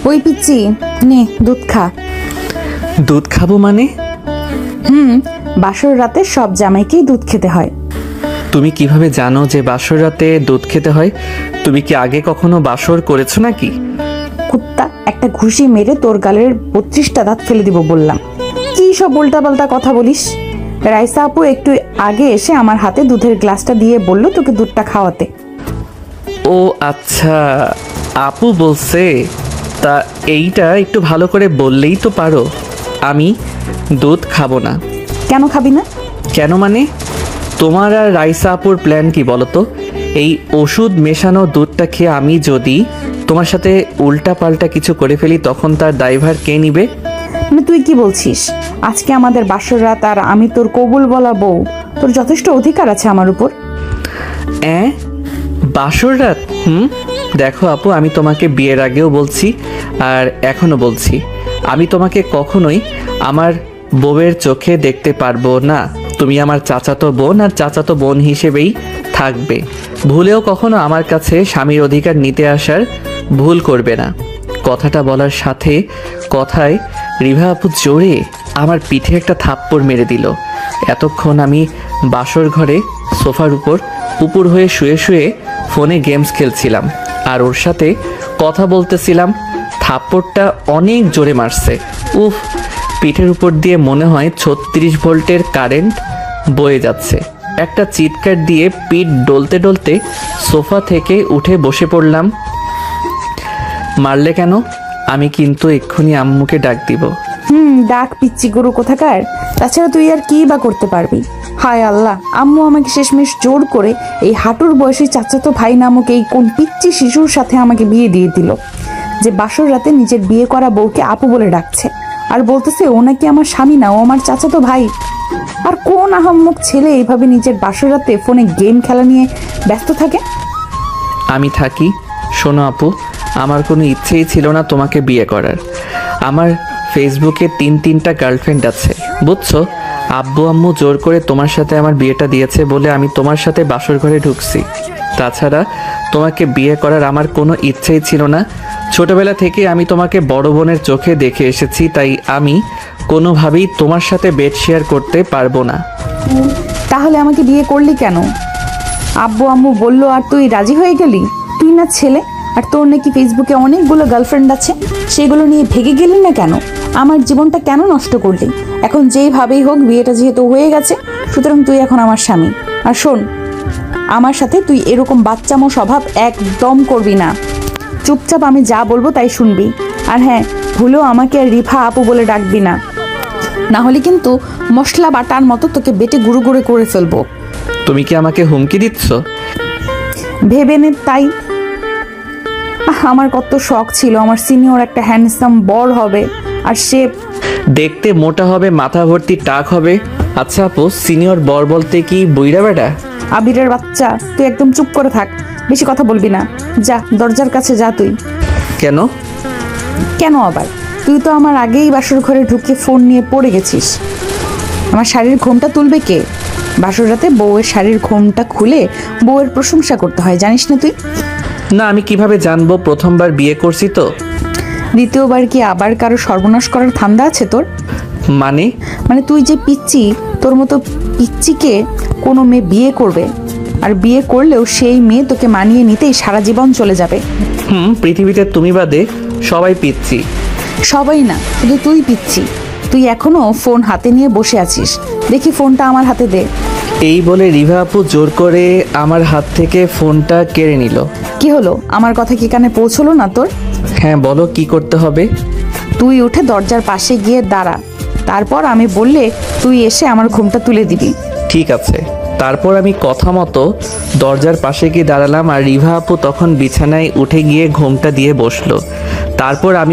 ওই পিচ্ছি, নে দুধ খা। দুধ খাবো মানে? বাসর রাতে সব জামাইকেই দুধ খেতে হয়। তুমি কিভাবে জানো যে বাসর রাতে দুধ খেতে হয়? তুমি কি আগে কখনো বাসর করেছো নাকি? কুত্তা, একটা ঘুষি মেরে তোর গালের 32টা দাঁত ফেলে দিব বললাম। কি সব উল্টাপাল্টা কথা বলিস? রাইসা আপু একটু আগে এসে আমার হাতে দুধের গ্লাসটা দিয়ে বলল তোকে দুধটা খাওয়াতে। ও আচ্ছা, আপু বলছে। তা এইটা একটু ভালো করে বললেই তো পারো। আমি দুধ খাবো না। কেন খাবি না? কেন মানে? তোমার আর রাইসা আপুর প্ল্যান কি বলো তো? এই ওষুধ মেশানো দুধটা খেয়ে আমি যদি তোমার সাথে উল্টা পাল্টা কিছু করে ফেলি তখন তার দায়ভার কে নিবে? মানে তুই কি বলছিস? আজকে আমাদের বাসর রাত আর আমি তোর কবুল বলা বউ। তোর যথেষ্ট অধিকার আছে আমার উপর। বাসর রাত? দেখো আপু, আমি তোমাকে বিয়ের আগেও বলছি আর এখনো বলছি, আমি তোমাকে কখনোই আমার বউয়ের চোখে দেখতে পারবো না। তুমি আমার চাচাতো বোন আর চাচাতো বোন হিসেবেই থাকবে। ভুলেও কখনো আমার কাছে স্বামীর অধিকার নিতে আসার ভুল করবে না। কথাটা বলার সাথে কথায় রিভা আপু জোরে আমার পিঠে একটা থাপ্পড় মেরে দিল। এতক্ষণ আমি বাসর ঘরে সোফার উপর উপুর হয়ে শুয়ে শুয়ে ফোনে গেমস খেলছিলাম আর ওর সাথে কথা বলতেছিলাম। থাপ্পড়টা অনেক জোরে মারছে। উফ, পিঠের উপর দিয়ে মনে হয় 36 ভোল্টের কারেন্ট বয়ে যাচ্ছে। একটা চিৎকার দিয়ে পিঠ ডলতে ডলতে সোফা থেকে উঠে বসে পড়লাম। মারলে কেন? আমি কিন্তু এক্ষুনি আম্মুকে ডাক দিব। ডাক পিচ্ছি গরু কোথাকার। তাছাড়া তুই আর কি বা করতে পারবি? হায় আল্লাহ, আম্মু আমাকে শেষমেশ জোর করে এই হাঁটুর বয়সী চাচাতো ভাই নামক এই কোন পিচ্ছি শিশুর সাথে আমাকে বিয়ে দিয়ে দিল, যে বাসর রাতে নিজের বিয়ে করা বউকে আপু বলে ডাকছে আর বলতেছে ও নাকি আমার স্বামী না, ও আমার চাচাতো ভাই। আর কোন আহাম্মক ছেলে এইভাবে নিজের বাসর রাতে ফোনে গেম খেলা নিয়ে ব্যস্ত থাকে? আমি থাকি। শোনো আপু, আমার কোনো ইচ্ছেই ছিল না তোমাকে বিয়ে করার। আমার ফেসবুকে 3-3টা গার্লফ্রেন্ড আছে, বুঝছো? আব্বু আম্মু জোর করে তোমার সাথে আমার বিয়েটা দিয়েছে বলে আমি তোমার সাথে বাসর ঘরে ঢুকছি। তাছাড়া তোমাকে বিয়ে করার আমার কোনো ইচ্ছেই ছিল না। ছোটবেলা থেকে আমি তোমাকে বড় বোনের চোখে দেখে এসেছি, তাই আমি কোনোভাবেই তোমার সাথে বেড শেয়ার করতে পারবো না। তাহলে আমাকে বিয়ে করলি কেন? আব্বু আম্মু বললো আর তুই রাজি হয়ে গেলি? তুই না ছেলে, আর তোর নাকি ফেসবুকে অনেকগুলো গার্লফ্রেন্ড আছে, সেগুলো নিয়ে ভেগে গেলি না কেন? আমার জীবনটা কেন নষ্ট করলি? এখন যেইভাবেই হোক বিয়েটা যেহেতু হয়ে গেছে, সুতরাং তুই এখন আমার স্বামী। আর শোন, আমার সাথে তুই এরকম বাচ্চামো স্বভাব একদম করবি না। চুপচাপ আমি যা বলবো তাই শুনবি। আর হ্যাঁ, ভুলেও আমাকে আর রিফা আপু বলে ডাকবি না, না হলে কিন্তু মশলা বাটার মতো তোকে বেটে গুঁড়ো গুঁড়ো করে ফেলবো। তুমি কি আমাকে হুমকি দিচ্ছ? ভেবে নে তাই। আমার কত শখ ছিল আমার সিনিয়র একটা হ্যান্ডসাম বর হবে, আর সে দেখতে মোটা হবে, মাথা ভর্তি টাক হবে। আচ্ছা আপু, সিনিয়র বর বলতে কি বুইড়া বেটা? আবিরের বাচ্চা, তুই একদম চুপ করে থাক, বেশি কথা বলবি না। যা, দরজার কাছে যা তুই। কেন? কেন আবার? তুই তো আমার আগেই বাসর ঘরে ঢুকে ফোন নিয়ে পড়ে গেছিস। আমার শাড়ির ঘোমটা তুলবে কে? বাসর রাতে বউয়ের শাড়ির ঘোমটা খুলে বউয়ের প্রশংসা করতে হয়, জানিস না তুই? না, আমি কিভাবে জানবো? প্রথমবার বিয়ে করছি তো। দ্বিতীয়বার কি আবার কারো সর্বনাশ করার ধান্দা আছে তোর? মানে তুই যে পিচ্ছি, তোর মতো পিচ্ছিকে কোনো মেয়ে বিয়ে করবে, আর বিয়ে করলেও সেই মেয়ে তোকে মানিয়ে নিতেই সারা জীবন চলে যাবে। পৃথিবীতে তুমি বাদে সবাই পিচ্ছি। সবাই না, শুধু তুই পিচ্ছি। তুই এখনো ফোন হাতে নিয়ে বসে আছিস। দেখি ফোনটা আমার হাতে দে। এই বলে রিভা আপু জোর করে আমার হাত থেকে ফোনটা কেড়ে নিল। কি হলো? আমার কথা কি কানে পৌঁছলো না তোর? হ্যাঁ বলো, কি করতে হবে? তুই উঠে দরজার পাশে গিয়ে দাঁড়া, তারপর আমি বললে তুই এসে আমার ঘোমটা তুলে দিবি। ঠিক আছে। তারপর আমি কথা মতো দরজার পাশে গিয়ে দাঁড়ালাম আর রিভা আপু তখন বিছানায় উঠে গিয়ে ঘোমটা দিয়ে বসলো। তারপর আমি